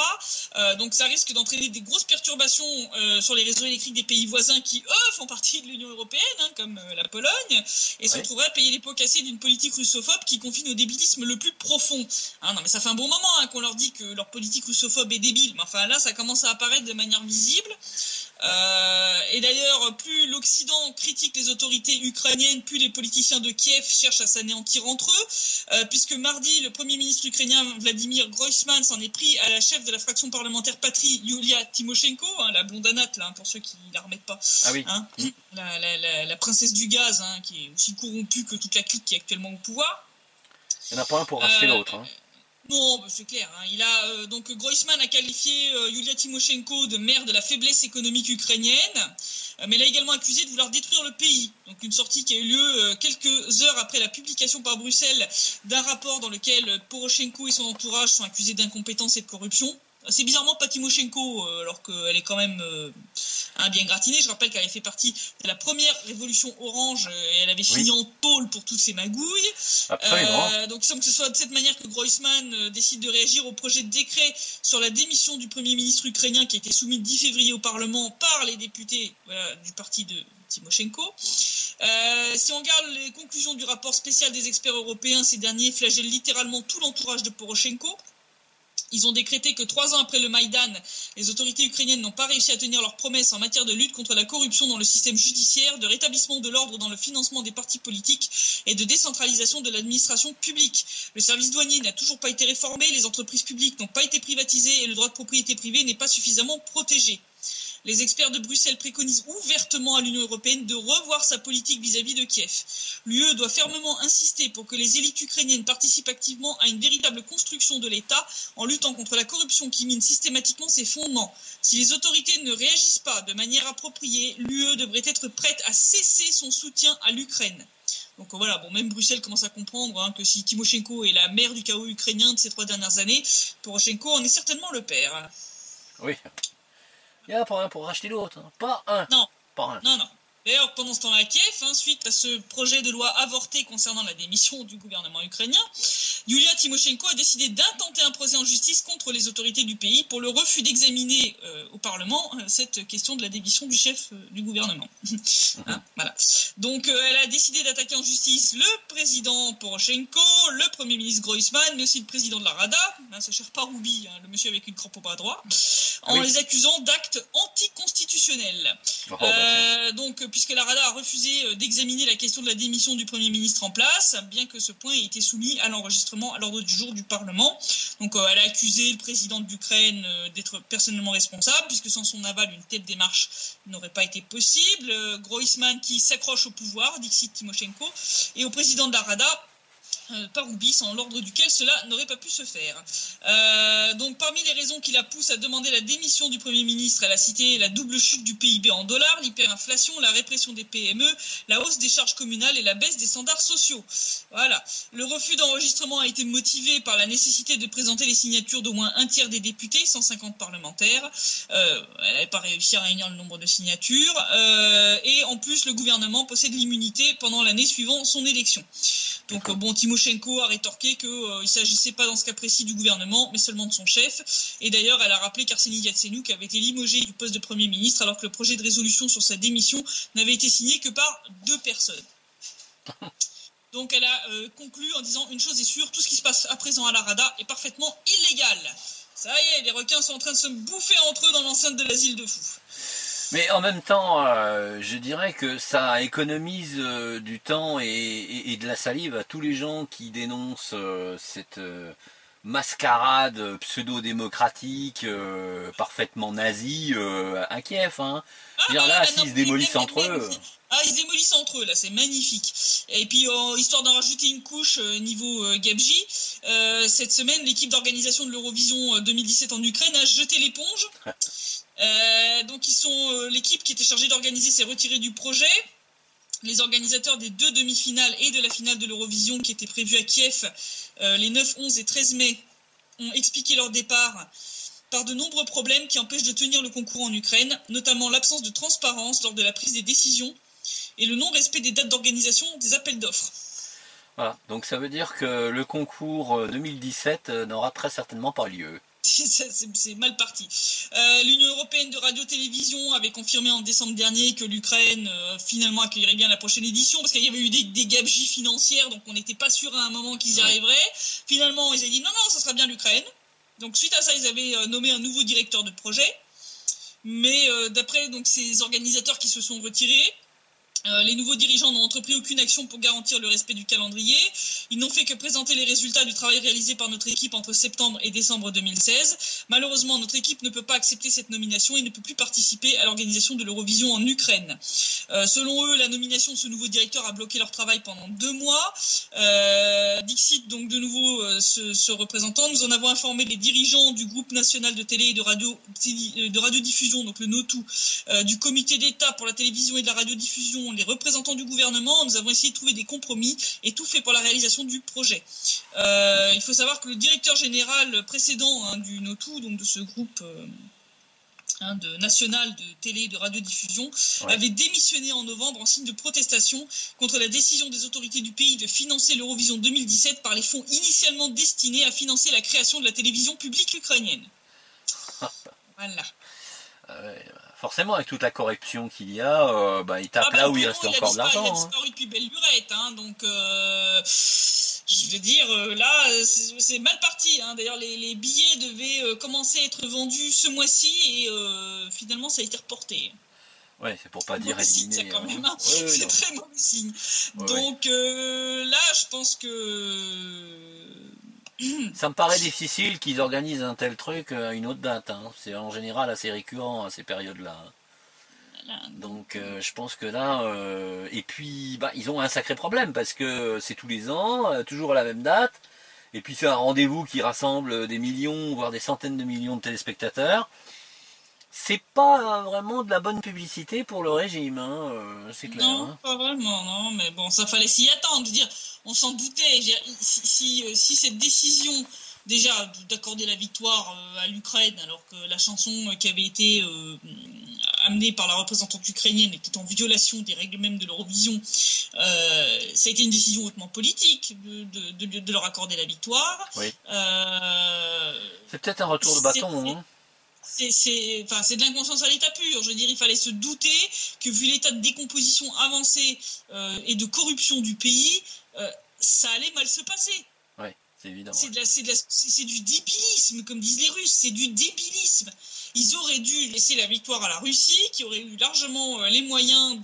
Donc ça risque d'entraîner des grosses perturbations sur les réseaux électriques des pays voisins qui, eux, font partie de l'Union européenne, hein, comme la Pologne, et se retrouveraient à payer les pots cassés d'une politique russophobe qui confine au débilisme le plus profond. Hein, non, mais ça fait un bon moment, hein, qu'on leur dit que leur politique russophobe est débile, mais enfin là, ça commence à apparaître de manière visible. Et d'ailleurs, plus l'Occident critique les autorités ukrainiennes, plus les politiciens de Kiev cherchent à s'anéantir entre eux, puisque mardi, le Premier ministre ukrainien Vladimir Groysman s'en est pris à la chef de la fraction parlementaire Patrie, Yulia Tymoshenko, hein, la blondanate, là, hein, pour ceux qui ne la remettent pas, hein, la princesse du gaz, hein, qui est aussi corrompue que toute la clique qui est actuellement au pouvoir. Il n'y en a pas un pour racheter l'autre. Hein. Non, bah c'est clair. Hein. Il a donc Groysman a qualifié Yulia Tymoshenko de mère de la faiblesse économique ukrainienne, mais l'a également accusé de vouloir détruire le pays. Donc une sortie qui a eu lieu quelques heures après la publication par Bruxelles d'un rapport dans lequel Poroshenko et son entourage sont accusés d'incompétence et de corruption. C'est bizarrement pas Tymoshenko, alors qu'elle est quand même bien gratinée. Je rappelle qu'elle avait fait partie de la première révolution orange et elle avait fini en tôle pour toutes ces magouilles. Absolument. Donc il semble que ce soit de cette manière que Groysman décide de réagir au projet de décret sur la démission du Premier ministre ukrainien qui a été soumis le 10 février au Parlement par les députés du parti de Tymoshenko. Si on regarde les conclusions du rapport spécial des experts européens, ces derniers flagellent littéralement tout l'entourage de Poroshenko. Ils ont décrété que 3 ans après le Maïdan, les autorités ukrainiennes n'ont pas réussi à tenir leurs promesses en matière de lutte contre la corruption dans le système judiciaire, de rétablissement de l'ordre dans le financement des partis politiques et de décentralisation de l'administration publique. Le service douanier n'a toujours pas été réformé, les entreprises publiques n'ont pas été privatisées et le droit de propriété privée n'est pas suffisamment protégé. Les experts de Bruxelles préconisent ouvertement à l'Union européenne de revoir sa politique vis-à-vis de Kiev. L'UE doit fermement insister pour que les élites ukrainiennes participent activement à une véritable construction de l'État en luttant contre la corruption qui mine systématiquement ses fondements. Si les autorités ne réagissent pas de manière appropriée, l'UE devrait être prête à cesser son soutien à l'Ukraine. Donc voilà, bon, même Bruxelles commence à comprendre que si Timoshenko est la mère du chaos ukrainien de ces 3 dernières années, Poroshenko en est certainement le père. Oui. Il y a pas un pour racheter l'autre, hein. Pas un. Non. Pas un. Non. D'ailleurs, pendant ce temps-là à Kiev, suite à ce projet de loi avorté concernant la démission du gouvernement ukrainien, Yulia Tymoshenko a décidé d'intenter un procès en justice contre les autorités du pays pour le refus d'examiner au Parlement cette question de la démission du chef du gouvernement. Voilà. Donc, elle a décidé d'attaquer en justice le président Poroshenko, le premier ministre Groysman, mais aussi le président de la Rada, ce cher Paroubi, le monsieur avec une crampe au bras droit, en les accusant d'actes anticonstitutionnels. Donc, puisque la Rada a refusé d'examiner la question de la démission du Premier ministre en place, bien que ce point ait été soumis à l'enregistrement à l'ordre du jour du Parlement. Donc elle a accusé le président d'Ukraine d'être personnellement responsable, puisque sans son aval, une telle démarche n'aurait pas été possible. Groysman qui s'accroche au pouvoir, Dixit Tymoshenko, et au président de la Rada, Paroubi, sans l'ordre duquel cela n'aurait pas pu se faire. Donc parmi les raisons qui la poussent à demander la démission du Premier ministre, elle a cité la double chute du PIB en dollars, l'hyperinflation, la répression des PME, la hausse des charges communales et la baisse des standards sociaux. Voilà. Le refus d'enregistrement a été motivé par la nécessité de présenter les signatures d'au moins un tiers des députés, 150 parlementaires. Elle n'avait pas réussi à réunir le nombre de signatures. Et en plus, le gouvernement possède l'immunité pendant l'année suivant son élection. Donc Tymoshenko a rétorqué qu'il ne s'agissait pas dans ce cas précis du gouvernement, mais seulement de son chef. Et d'ailleurs, elle a rappelé qu'Arseniy Yatsenyuk avait été limogé du poste de Premier ministre, alors que le projet de résolution sur sa démission n'avait été signé que par 2 personnes. Donc elle a conclu en disant une chose est sûre, tout ce qui se passe à présent à la Rada est parfaitement illégal. Ça y est, les requins sont en train de se bouffer entre eux dans l'enceinte de l'asile de fous. Mais en même temps, je dirais que ça économise du temps et de la salive à tous les gens qui dénoncent cette mascarade pseudo-démocratique, parfaitement nazie à Kiev. Hein. Là, s'ils se démolissent entre eux... ils se démolissent entre eux, là, c'est magnifique. Et puis, histoire d'en rajouter une couche niveau gabegie, cette semaine, l'équipe d'organisation de l'Eurovision 2017 en Ukraine a jeté l'éponge. Donc l'équipe qui était chargée d'organiser s'est retirée du projet. Les organisateurs des 2 demi-finales et de la finale de l'Eurovision qui étaient prévues à Kiev les 9, 11 et 13 mai ont expliqué leur départ par de nombreux problèmes qui empêchent de tenir le concours en Ukraine, notamment l'absence de transparence lors de la prise des décisions et le non-respect des dates d'organisation des appels d'offres. Voilà, donc ça veut dire que le concours 2017 n'aura très certainement pas lieu. C'est mal parti. L'Union européenne de radio-télévision avait confirmé en décembre dernier que l'Ukraine finalement accueillerait bien la prochaine édition parce qu'il y avait eu des gabegies financières, donc on n'était pas sûr à un moment qu'ils y arriveraient. Finalement, ils ont dit non, ça sera bien l'Ukraine. Donc suite à ça, ils avaient nommé un nouveau directeur de projet. Mais d'après donc ces organisateurs qui se sont retirés, les nouveaux dirigeants n'ont entrepris aucune action pour garantir le respect du calendrier. Ils n'ont fait que présenter les résultats du travail réalisé par notre équipe entre septembre et décembre 2016. Malheureusement, notre équipe ne peut pas accepter cette nomination et ne peut plus participer à l'organisation de l'Eurovision en Ukraine. Selon eux, la nomination de ce nouveau directeur a bloqué leur travail pendant 2 mois. Dixit, donc de nouveau ce représentant, nous en avons informé les dirigeants du groupe national de télé et de radiodiffusion, donc le NOTU, du comité d'État pour la télévision et de la radiodiffusion, les représentants du gouvernement. Nous avons essayé de trouver des compromis et tout fait pour la réalisation du projet. Il faut savoir que le directeur général précédent du NOTU, donc de ce groupe national de télé et de radiodiffusion, avait démissionné en novembre en signe de protestation contre la décision des autorités du pays de financer l'Eurovision 2017 par les fonds initialement destinés à financer la création de la télévision publique ukrainienne. Voilà. Forcément, avec toute la corruption qu'il y a, il tape là où il reste encore de l'argent. Il a disparu depuis belle lurette, donc Je veux dire, là, c'est mal parti. Hein. D'ailleurs, les billets devaient commencer à être vendus ce mois-ci et finalement, ça a été reporté. Ouais, c'est pour pas dire éliminé. C'est quand même, hein. Ouais, c'est très mauvais signe. Ouais, donc là, je pense que... Ça me paraît difficile qu'ils organisent un tel truc à une autre date. Hein. C'est en général assez récurrent à ces périodes-là. Donc je pense que là, et puis ils ont un sacré problème parce que c'est tous les ans, toujours à la même date, et puis c'est un rendez-vous qui rassemble des millions, voire des centaines de millions de téléspectateurs. C'est pas vraiment de la bonne publicité pour le régime, hein, c'est clair. Non, hein. Pas vraiment, non, mais bon, ça fallait s'y attendre. Je veux dire, on s'en doutait. Si cette décision déjà d'accorder la victoire à l'Ukraine, alors que la chanson qui avait été amenée par la représentante ukrainienne était en violation des règles mêmes de l'Eurovision, ça a été une décision hautement politique de leur accorder la victoire. Oui. C'est peut-être un retour de bâton, hein. C'est de l'inconscience à l'état pur. Je veux dire, il fallait se douter que vu l'état de décomposition avancé et de corruption du pays, ça allait mal se passer. Oui, c'est évident. C'est du débilisme, comme disent les Russes, c'est du débilisme. Ils auraient dû laisser la victoire à la Russie, qui aurait eu largement les moyens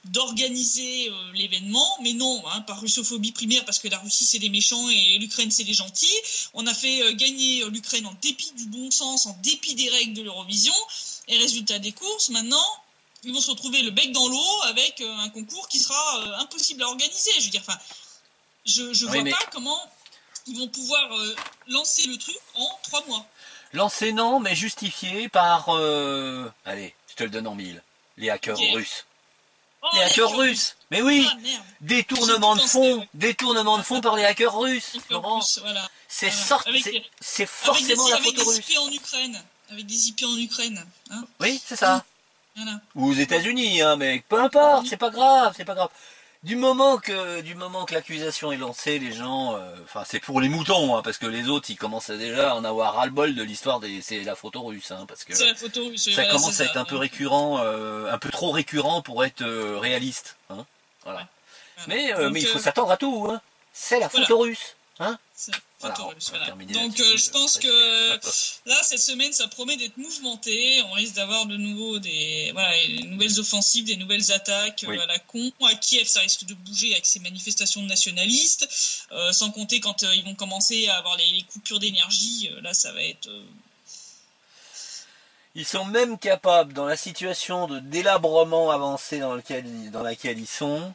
d'organiser l'événement, mais non, hein, par russophobie primaire, parce que la Russie c'est les méchants et l'Ukraine c'est les gentils. On a fait gagner l'Ukraine en dépit du bon sens, en dépit des règles de l'Eurovision, et résultat des courses, maintenant, ils vont se retrouver le bec dans l'eau avec un concours qui sera impossible à organiser. Je veux dire, enfin, je vois pas comment ils vont pouvoir lancer le truc en 3 mois. Lancé non, mais justifié par... allez, je te le donne en 1000. Les hackers russes. Oh, les hackers russes. Mais oui, détournement de fonds par les hackers russes. Voilà. C'est forcément la photo russe. Avec des IP en Ukraine. Hein, oui, c'est ça. Voilà. Ou aux États-Unis, hein, mais peu importe, c'est pas grave, c'est pas grave. Du moment que l'accusation est lancée, les gens, enfin c'est pour les moutons, hein, parce que les autres ils commencent déjà à en avoir ras-le-bol de l'histoire c'est la photo russe, hein, parce que c'est la photo russe, ça commence à être un peu récurrent, un peu trop récurrent pour être réaliste, hein, voilà. Mais il faut s'attendre à tout, hein. C'est la photo russe, hein. Voilà. Donc je pense que là cette semaine ça promet d'être mouvementé, on risque d'avoir de nouveau des nouvelles offensives, des nouvelles attaques à la con. À Kiev ça risque de bouger avec ces manifestations nationalistes, sans compter quand ils vont commencer à avoir les coupures d'énergie, là ça va être... Ils sont même capables, dans la situation de délabrement avancé dans laquelle ils sont,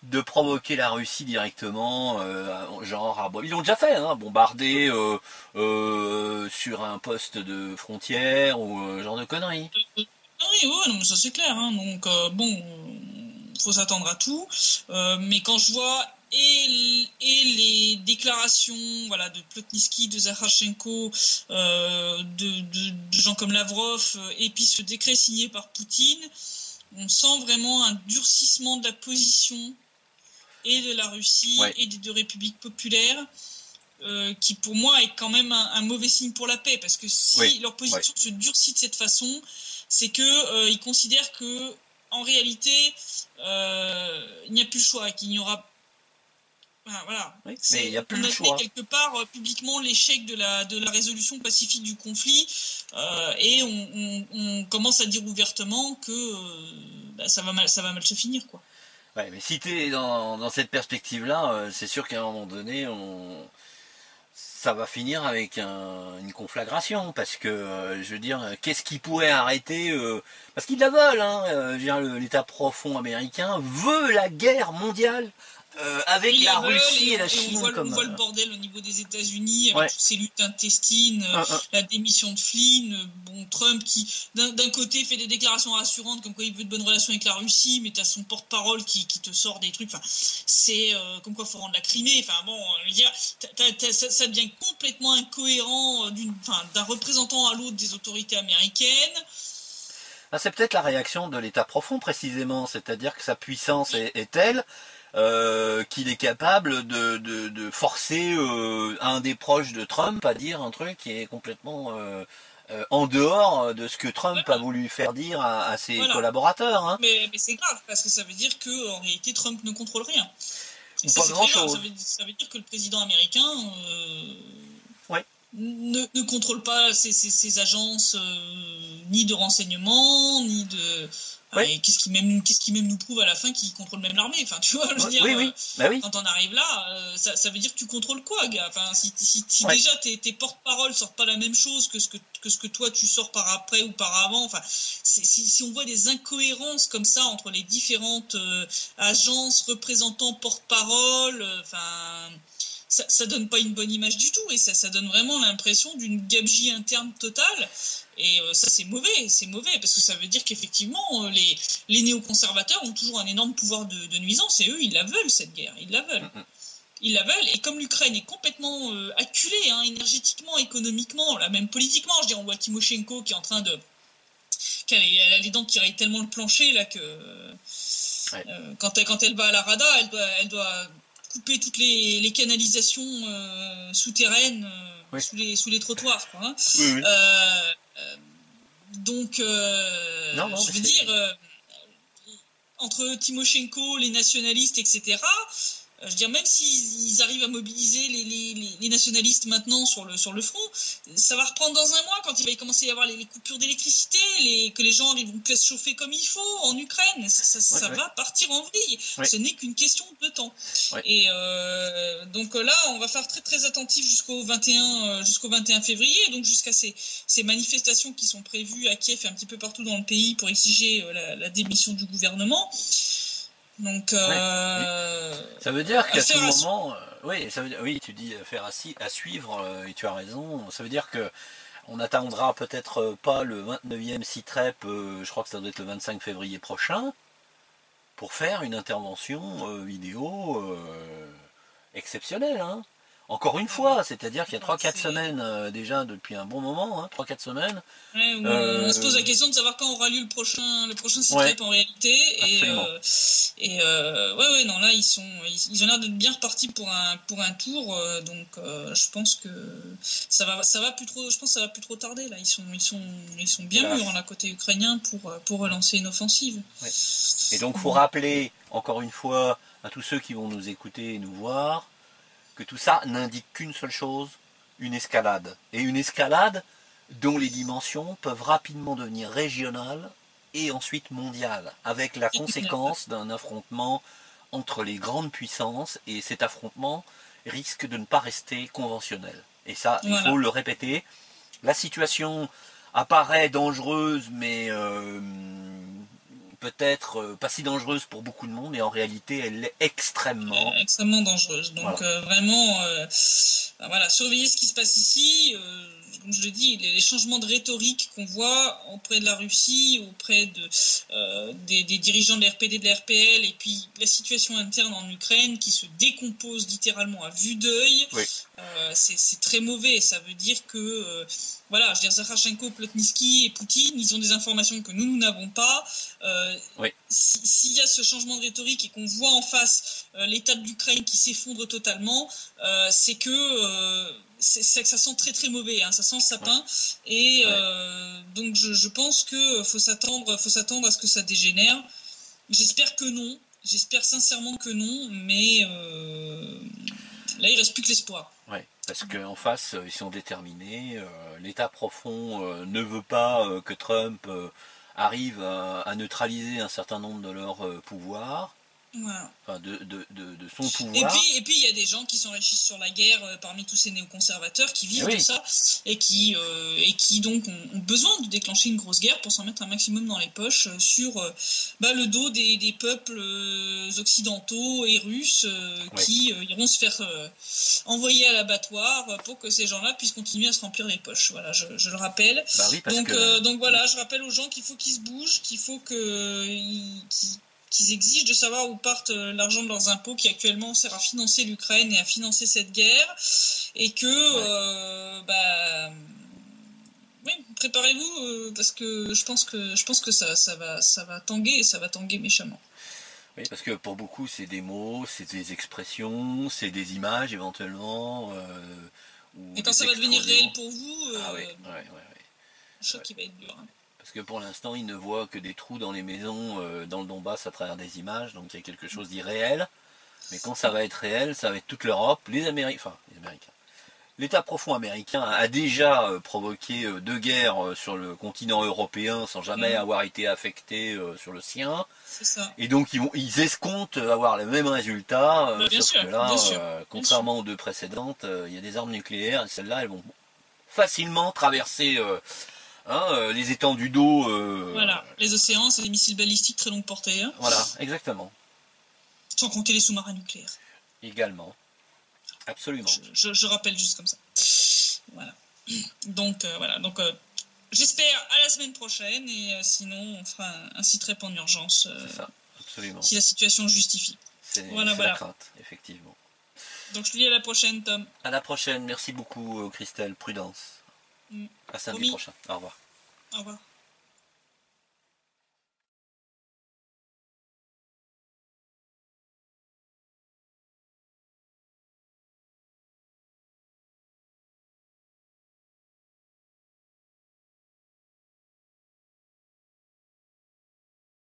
de provoquer la Russie directement, genre ils l'ont déjà fait, hein, bombarder sur un poste de frontière ou genre de conneries. Oui, non, mais ça c'est clair, hein, donc faut s'attendre à tout, mais quand je vois et les déclarations de Plotnitsky, de Zakharchenko, de gens comme Lavrov, et puis ce décret signé par Poutine, on sent vraiment un durcissement de la position et de la Russie et des deux républiques populaires, qui pour moi est quand même un mauvais signe pour la paix, parce que si leur position se durcit de cette façon, c'est que ils considèrent que en réalité il n'y a plus le choix, et qu'il n'y aura mais il n'y a plus le choix. On a fait quelque part publiquement l'échec de la résolution pacifique du conflit, et on commence à dire ouvertement que ça va mal se finir, quoi. Ouais, mais si tu es dans cette perspective-là, c'est sûr qu'à un moment donné, ça va finir avec une conflagration, parce que, je veux dire, qu'est-ce qui pourrait arrêter parce qu'ils la veulent, hein, je veux dire, l'État profond américain veut la guerre mondiale avec la Russie et la Chine. On voit le bordel au niveau des États-Unis avec toutes ces luttes intestines, la démission de Flynn, Trump qui d'un côté fait des déclarations rassurantes comme quoi il veut de bonnes relations avec la Russie, mais t'as son porte-parole qui te sort des trucs, c'est comme quoi il faut rendre la Crimée, je veux dire, ça devient complètement incohérent d'un représentant à l'autre des autorités américaines. C'est peut-être la réaction de l'État profond précisément, c'est-à-dire que sa puissance est telle qu'il est capable de forcer un des proches de Trump à dire un truc qui est complètement en dehors de ce que Trump a voulu faire dire à ses collaborateurs. Hein. Mais c'est grave, parce que ça veut dire qu'en réalité Trump ne contrôle rien. Ou pas grand-chose. Ça veut dire que le président américain ouais. ne contrôle pas ces agences ni de renseignement, ni de... Ouais. Qu'est-ce qui même nous prouve à la fin qu'il contrôle même l'armée. Enfin, tu vois, je veux dire, oui. Bah, oui. Quand on arrive là, ça veut dire que tu contrôles quoi, gars? Enfin, si ouais. déjà tes porte-paroles sortent pas la même chose que ce que toi tu sors par après ou par avant. Enfin, si on voit des incohérences comme ça entre les différentes agences, représentants, porte-parole, enfin. Ça donne pas une bonne image du tout, et ça donne vraiment l'impression d'une gabegie interne totale, et ça c'est mauvais, parce que ça veut dire qu'effectivement les néoconservateurs ont toujours un énorme pouvoir de nuisance, et eux ils la veulent, cette guerre, ils la veulent. Ils la veulent, et comme l'Ukraine est complètement acculée, énergétiquement, économiquement, là, même politiquement, je veux dire, on voit Timoshenko qui est en train de... Elle a les dents qui rayent tellement le plancher là que quand elle va à la Rada, elle doit couper toutes les canalisations souterraines sous les trottoirs, quoi, Oui. donc je veux dire, entre Timoshenko, les nationalistes, etc., je veux dire, même s'ils arrivent à mobiliser les nationalistes maintenant sur le front, ça va reprendre dans un mois, quand il va commencer à y avoir les coupures d'électricité, que les gens vont plus se chauffer comme il faut en Ukraine. Ça va partir en vrille. Ce n'est qu'une question de temps. Et donc là, on va faire très très attentif jusqu'au 21 février, donc jusqu'à ces manifestations qui sont prévues à Kiev et un petit peu partout dans le pays pour exiger la démission du gouvernement. Donc, ça veut dire qu'à tout moment, tu dis affaire à suivre, et tu as raison. Ça veut dire que on n'attendra peut-être pas le 29e CITREP, je crois que ça doit être le 25 février prochain, pour faire une intervention vidéo exceptionnelle. Encore une fois, c'est-à-dire qu'il y a 3-4 semaines déjà depuis un bon moment, 3-4 semaines. On se pose la question de savoir quand aura lieu le prochain CITREP en réalité. Non, là ils ont l'air d'être bien repartis pour un tour, donc je pense que ça va plus trop. Je pense que ça va plus trop tarder là. Ils sont bien mûrs là côté ukrainien pour relancer une offensive. Ouais. Et donc faut rappeler encore une fois à tous ceux qui vont nous écouter et nous voir que tout ça n'indique qu'une seule chose, une escalade. Et une escalade dont les dimensions peuvent rapidement devenir régionales et ensuite mondiales, avec la conséquence d'un affrontement entre les grandes puissances, et cet affrontement risque de ne pas rester conventionnel. Et ça, il faut le répéter. La situation apparaît dangereuse, mais peut-être pas si dangereuse pour beaucoup de monde, et en réalité elle est extrêmement dangereuse. Donc vraiment, surveiller ce qui se passe ici. Comme je le dis, les changements de rhétorique qu'on voit auprès de la Russie, auprès des dirigeants de l'RPD, de l'RPL, et puis la situation interne en Ukraine qui se décompose littéralement à vue d'œil, c'est très mauvais. Ça veut dire que je veux dire, Zakharchenko, Plotnitsky et Poutine, ils ont des informations que nous n'avons pas. S'il y a ce changement de rhétorique et qu'on voit en face l'état de l'Ukraine qui s'effondre totalement, c'est que ça sent très très mauvais, ça sent le sapin. Et donc je pense que faut s'attendre à ce que ça dégénère. J'espère que non. J'espère sincèrement que non, mais là il reste plus que l'espoir. Parce qu'en face, ils sont déterminés. L'État profond ne veut pas que Trump arrive à neutraliser un certain nombre de leurs pouvoirs. Enfin, de son pouvoir. Et puis il y a des gens qui s'enrichissent sur la guerre parmi tous ces néoconservateurs qui vivent de ça et qui donc ont besoin de déclencher une grosse guerre pour s'en mettre un maximum dans les poches sur le dos des peuples occidentaux et russes qui iront se faire envoyer à l'abattoir pour que ces gens-là puissent continuer à se remplir les poches. Voilà, je le rappelle. Donc voilà, je rappelle aux gens qu'il faut qu'ils se bougent, qu'il faut qu'ils exigent de savoir où partent l'argent de leurs impôts qui actuellement sert à financer l'Ukraine et à financer cette guerre, et que préparez-vous parce que je pense que ça va tanguer, et ça va tanguer méchamment. Oui, parce que pour beaucoup c'est des mots, c'est des expressions, c'est des images éventuellement. Et quand ça va devenir réel pour vous, le choc qui va être dur. Parce que pour l'instant, ils ne voient que des trous dans les maisons dans le Donbass à travers des images, donc il y a quelque chose d'irréel. Mais quand ça va être réel, ça va être toute l'Europe, les Américains. L'État profond américain a déjà provoqué 2 guerres sur le continent européen sans jamais avoir été affecté sur le sien. C'est ça. Et donc ils escomptent avoir le même résultat. Bien sûr, que là, bien sûr, contrairement aux 2 précédentes, il y a des armes nucléaires. Et celles-là, elles vont facilement traverser les étendues d'eau. Voilà, les océans, c'est des missiles balistiques très longue portée. Hein. Voilà, exactement. Sans compter les sous-marins nucléaires. Également. Absolument. Je rappelle juste comme ça. Voilà. Donc, j'espère à la semaine prochaine et sinon on fera un site rep en urgence. C'est ça, absolument. Si la situation le justifie. C'est voilà. la crainte, effectivement. Donc je te dis à la prochaine, Tom. À la prochaine, merci beaucoup Christelle, prudence. À samedi prochain, au revoir. Au revoir.